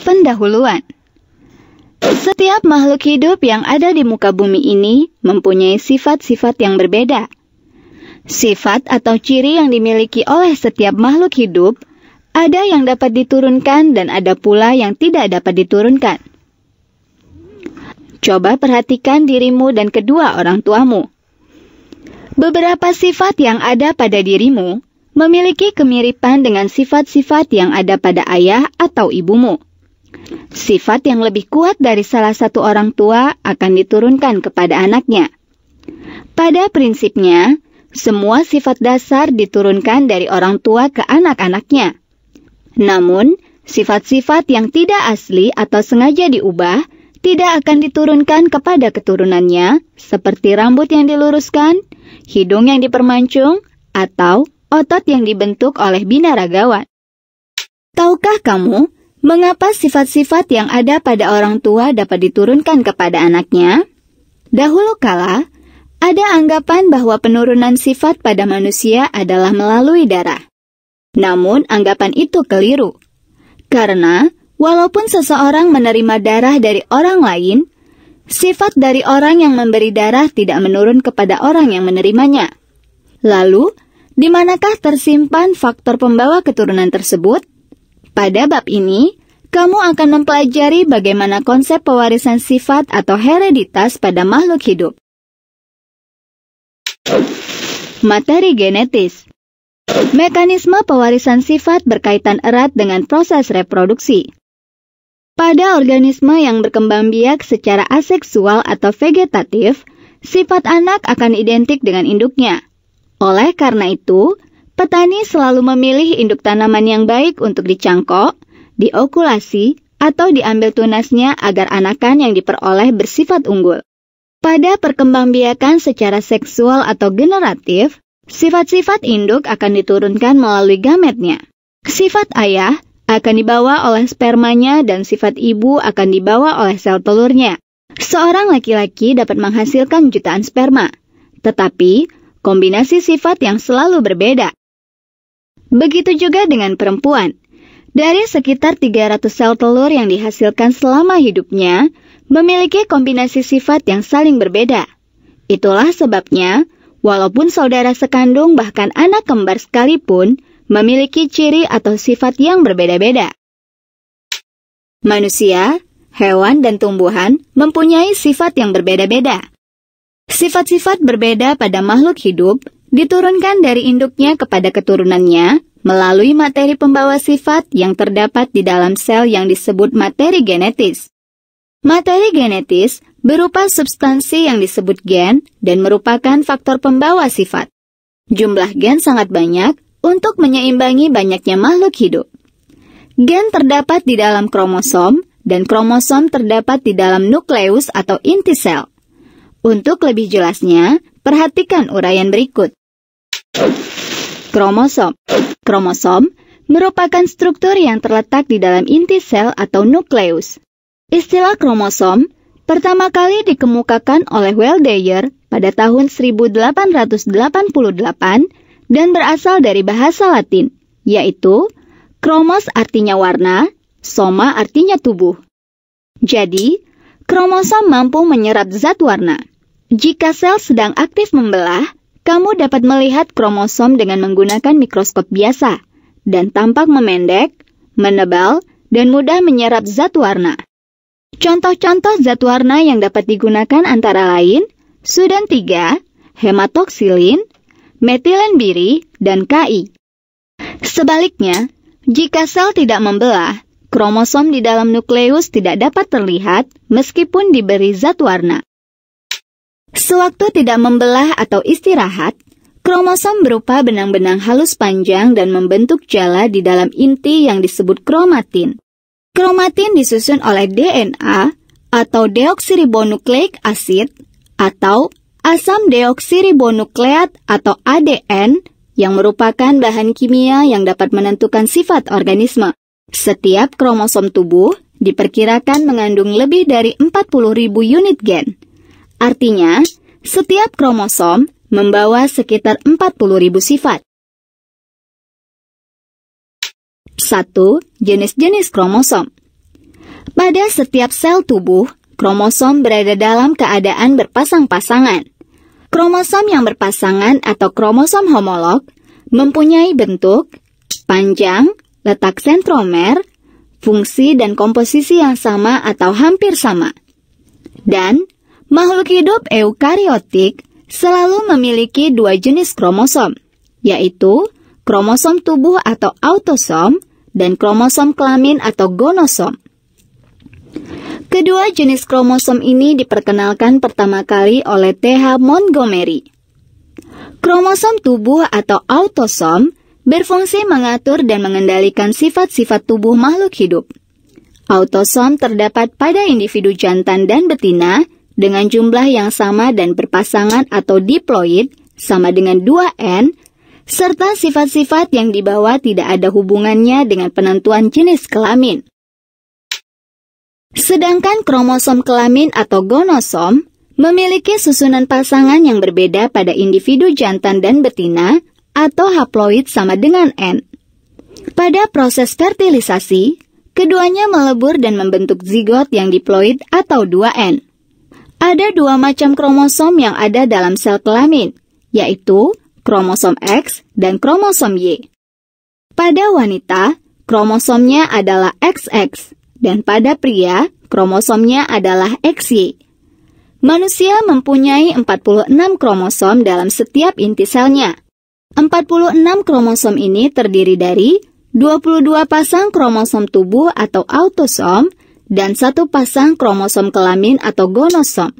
Pendahuluan. Setiap makhluk hidup yang ada di muka bumi ini mempunyai sifat-sifat yang berbeda. Sifat atau ciri yang dimiliki oleh setiap makhluk hidup ada yang dapat diturunkan dan ada pula yang tidak dapat diturunkan. Coba perhatikan dirimu dan kedua orang tuamu. Beberapa sifat yang ada pada dirimu memiliki kemiripan dengan sifat-sifat yang ada pada ayah atau ibumu. Sifat yang lebih kuat dari salah satu orang tua akan diturunkan kepada anaknya. Pada prinsipnya, semua sifat dasar diturunkan dari orang tua ke anak-anaknya. Namun, sifat-sifat yang tidak asli atau sengaja diubah tidak akan diturunkan kepada keturunannya, seperti rambut yang diluruskan, hidung yang dipermancung, atau otot yang dibentuk oleh binaragawan. Tahukah kamu mengapa sifat-sifat yang ada pada orang tua dapat diturunkan kepada anaknya? Dahulu kala, ada anggapan bahwa penurunan sifat pada manusia adalah melalui darah. Namun, anggapan itu keliru. Karena, walaupun seseorang menerima darah dari orang lain, sifat dari orang yang memberi darah tidak menurun kepada orang yang menerimanya. Lalu, di manakah tersimpan faktor pembawa keturunan tersebut? Pada bab ini, kamu akan mempelajari bagaimana konsep pewarisan sifat atau hereditas pada makhluk hidup. Materi genetis. Mekanisme pewarisan sifat berkaitan erat dengan proses reproduksi. Pada organisme yang berkembang biak secara aseksual atau vegetatif, sifat anak akan identik dengan induknya. Oleh karena itu, petani selalu memilih induk tanaman yang baik untuk dicangkok, diokulasi, atau diambil tunasnya agar anakan yang diperoleh bersifat unggul. Pada perkembangbiakan secara seksual atau generatif, sifat-sifat induk akan diturunkan melalui gametnya. Sifat ayah akan dibawa oleh spermanya dan sifat ibu akan dibawa oleh sel telurnya. Seorang laki-laki dapat menghasilkan jutaan sperma, tetapi kombinasi sifat yang selalu berbeda. Begitu juga dengan perempuan. Dari sekitar 300 sel telur yang dihasilkan selama hidupnya, memiliki kombinasi sifat yang saling berbeda. Itulah sebabnya, walaupun saudara sekandung bahkan anak kembar sekalipun, memiliki ciri atau sifat yang berbeda-beda. Manusia, hewan, dan tumbuhan mempunyai sifat yang berbeda-beda. Sifat-sifat berbeda pada makhluk hidup diturunkan dari induknya kepada keturunannya melalui materi pembawa sifat yang terdapat di dalam sel yang disebut materi genetis. Materi genetis berupa substansi yang disebut gen dan merupakan faktor pembawa sifat. Jumlah gen sangat banyak untuk menyeimbangi banyaknya makhluk hidup. Gen terdapat di dalam kromosom dan kromosom terdapat di dalam nukleus atau inti sel. Untuk lebih jelasnya, perhatikan uraian berikut. Kromosom. Kromosom merupakan struktur yang terletak di dalam inti sel atau nukleus. Istilah kromosom pertama kali dikemukakan oleh Weldeyer pada tahun 1888 dan berasal dari bahasa Latin, yaitu kromos artinya warna, soma artinya tubuh. Jadi, kromosom mampu menyerap zat warna. Jika sel sedang aktif membelah, kamu dapat melihat kromosom dengan menggunakan mikroskop biasa dan tampak memendek, menebal, dan mudah menyerap zat warna. Contoh-contoh zat warna yang dapat digunakan antara lain Sudan 3, hematoksilin, metilen biri, dan Ki. Sebaliknya, jika sel tidak membelah, kromosom di dalam nukleus tidak dapat terlihat meskipun diberi zat warna. Sewaktu tidak membelah atau istirahat, kromosom berupa benang-benang halus panjang dan membentuk jala di dalam inti yang disebut kromatin. Kromatin disusun oleh DNA atau deoksiribonukleik asid atau asam deoksiribonukleat atau ADN yang merupakan bahan kimia yang dapat menentukan sifat organisme. Setiap kromosom tubuh diperkirakan mengandung lebih dari 40.000 unit gen. Artinya, setiap kromosom membawa sekitar 40.000 sifat. 1. Jenis-jenis kromosom. Pada setiap sel tubuh, kromosom berada dalam keadaan berpasang-pasangan. Kromosom yang berpasangan atau kromosom homolog mempunyai bentuk, panjang, letak sentromer, fungsi dan komposisi yang sama atau hampir sama. Dan makhluk hidup eukariotik selalu memiliki dua jenis kromosom, yaitu kromosom tubuh atau autosom dan kromosom kelamin atau gonosom. Kedua jenis kromosom ini diperkenalkan pertama kali oleh T.H. Montgomery. Kromosom tubuh atau autosom berfungsi mengatur dan mengendalikan sifat-sifat tubuh makhluk hidup. Autosom terdapat pada individu jantan dan betina dengan jumlah yang sama dan berpasangan atau diploid sama dengan 2N, serta sifat-sifat yang dibawa tidak ada hubungannya dengan penentuan jenis kelamin. Sedangkan kromosom kelamin atau gonosom memiliki susunan pasangan yang berbeda pada individu jantan dan betina atau haploid sama dengan N. Pada proses fertilisasi, keduanya melebur dan membentuk zigot yang diploid atau 2N. Ada dua macam kromosom yang ada dalam sel kelamin, yaitu kromosom X dan kromosom Y. Pada wanita, kromosomnya adalah XX, dan pada pria, kromosomnya adalah XY. Manusia mempunyai 46 kromosom dalam setiap inti selnya. 46 kromosom ini terdiri dari 22 pasang kromosom tubuh atau autosom dan 1 pasang kromosom kelamin atau gonosom.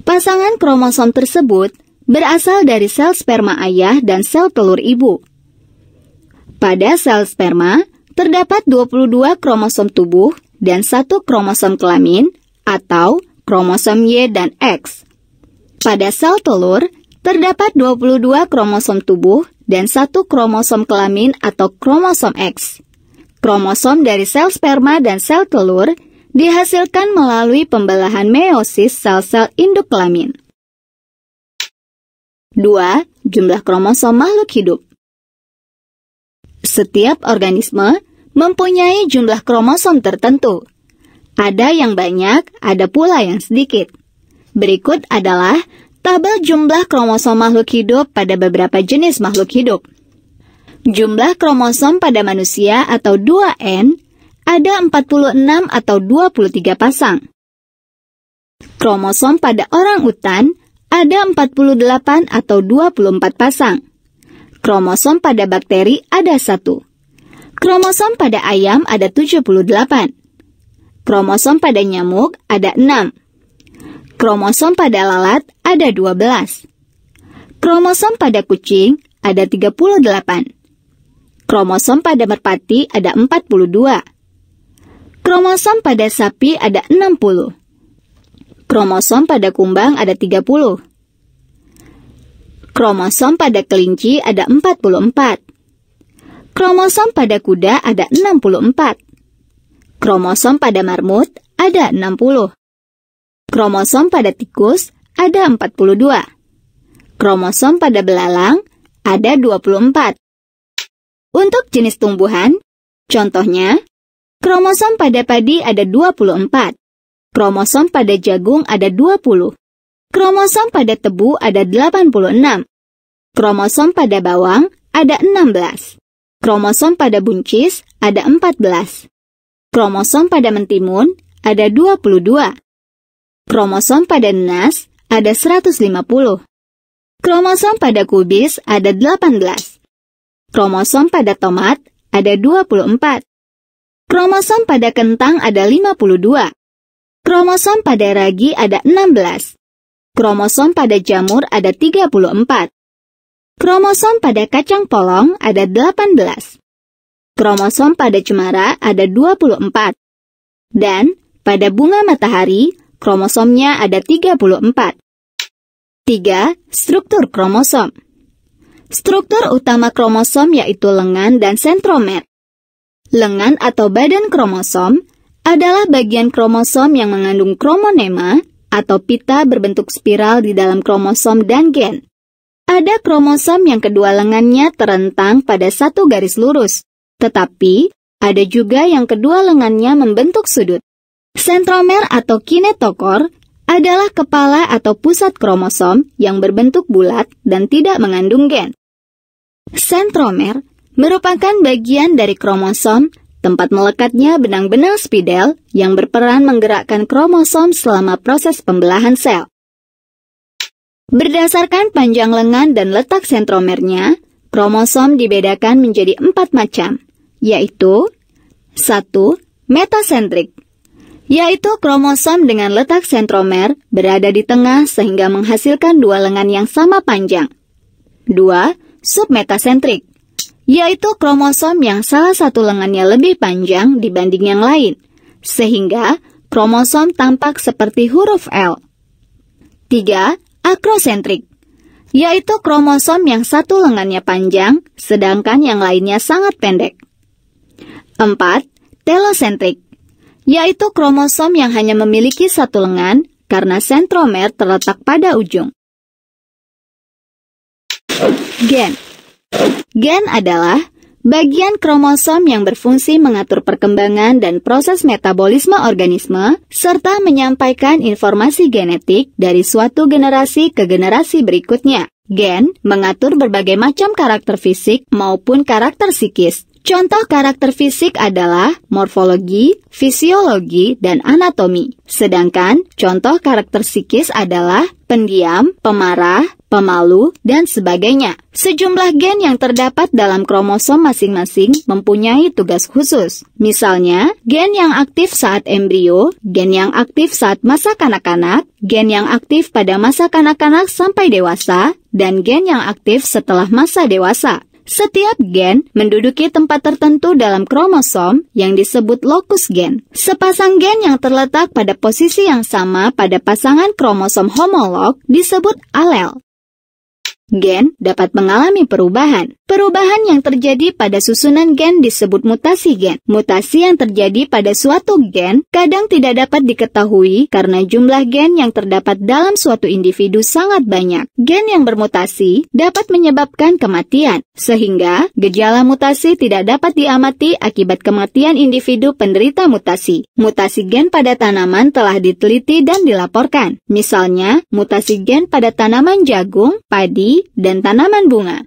Pasangan kromosom tersebut berasal dari sel sperma ayah dan sel telur ibu. Pada sel sperma, terdapat 22 kromosom tubuh dan 1 kromosom kelamin atau kromosom Y dan X. Pada sel telur, terdapat 22 kromosom tubuh dan 1 kromosom kelamin atau kromosom X. Kromosom dari sel sperma dan sel telur dihasilkan melalui pembelahan meiosis sel-sel induk kelamin. 2. Jumlah kromosom makhluk hidup. Setiap organisme mempunyai jumlah kromosom tertentu. Ada yang banyak, ada pula yang sedikit. Berikut adalah tabel jumlah kromosom makhluk hidup pada beberapa jenis makhluk hidup. Jumlah kromosom pada manusia atau 2N ada 46 atau 23 pasang. Kromosom pada orang utan ada 48 atau 24 pasang. Kromosom pada bakteri ada 1. Kromosom pada ayam ada 78. Kromosom pada nyamuk ada 6. Kromosom pada lalat ada 12. Kromosom pada kucing ada 38. Kromosom pada merpati ada 42. Kromosom pada sapi ada 60. Kromosom pada kumbang ada 30. Kromosom pada kelinci ada 44. Kromosom pada kuda ada 64. Kromosom pada marmut ada 60. Kromosom pada tikus ada 42. Kromosom pada belalang ada 24. Untuk jenis tumbuhan, contohnya, kromosom pada padi ada 24. Kromosom pada jagung ada 20. Kromosom pada tebu ada 86. Kromosom pada bawang ada 16. Kromosom pada buncis ada 14. Kromosom pada mentimun ada 22. Kromosom pada nanas ada 150. Kromosom pada kubis ada 18. Kromosom pada tomat ada 24. Kromosom pada kentang ada 52. Kromosom pada ragi ada 16. Kromosom pada jamur ada 34. Kromosom pada kacang polong ada 18. Kromosom pada cemara ada 24. Dan pada bunga matahari, kromosomnya ada 34. 3. Struktur kromosom. Struktur utama kromosom yaitu lengan dan sentromer. Lengan atau badan kromosom adalah bagian kromosom yang mengandung kromonema atau pita berbentuk spiral di dalam kromosom dan gen. Ada kromosom yang kedua lengannya terentang pada satu garis lurus, tetapi Ada juga yang kedua lengannya membentuk sudut. Sentromer atau kinetokor adalah kepala atau pusat kromosom yang berbentuk bulat dan tidak mengandung gen. Sentromer merupakan bagian dari kromosom, tempat melekatnya benang-benang spidel yang berperan menggerakkan kromosom selama proses pembelahan sel. Berdasarkan panjang lengan dan letak sentromernya, kromosom dibedakan menjadi 4 macam, yaitu 1. Metasentrik, yaitu kromosom dengan letak sentromer berada di tengah sehingga menghasilkan dua lengan yang sama panjang. 2. Submetasentrik, yaitu kromosom yang salah satu lengannya lebih panjang dibanding yang lain, sehingga kromosom tampak seperti huruf L. 3. Akrosentrik, yaitu kromosom yang satu lengannya panjang, sedangkan yang lainnya sangat pendek. 4. Telosentrik, yaitu kromosom yang hanya memiliki satu lengan karena sentromer terletak pada ujung. Gen. Gen adalah bagian kromosom yang berfungsi mengatur perkembangan dan proses metabolisme organisme, serta menyampaikan informasi genetik dari suatu generasi ke generasi berikutnya. Gen mengatur berbagai macam karakter fisik maupun karakter psikis. Contoh karakter fisik adalah morfologi, fisiologi, dan anatomi. Sedangkan contoh karakter psikis adalah pendiam, pemarah, pemalu, dan sebagainya. Sejumlah gen yang terdapat dalam kromosom masing-masing mempunyai tugas khusus. Misalnya, gen yang aktif saat embrio, gen yang aktif saat masa kanak-kanak, gen yang aktif pada masa kanak-kanak sampai dewasa, dan gen yang aktif setelah masa dewasa. Setiap gen menduduki tempat tertentu dalam kromosom yang disebut lokus gen. Sepasang gen yang terletak pada posisi yang sama pada pasangan kromosom homolog disebut alel. Gen dapat mengalami perubahan. Perubahan yang terjadi pada susunan gen disebut mutasi gen. Mutasi yang terjadi pada suatu gen kadang tidak dapat diketahui karena jumlah gen yang terdapat dalam suatu individu sangat banyak. Gen yang bermutasi dapat menyebabkan kematian, sehingga gejala mutasi tidak dapat diamati akibat kematian individu penderita mutasi. Mutasi gen pada tanaman telah diteliti dan dilaporkan. Misalnya, mutasi gen pada tanaman jagung, padi, dan tanaman bunga.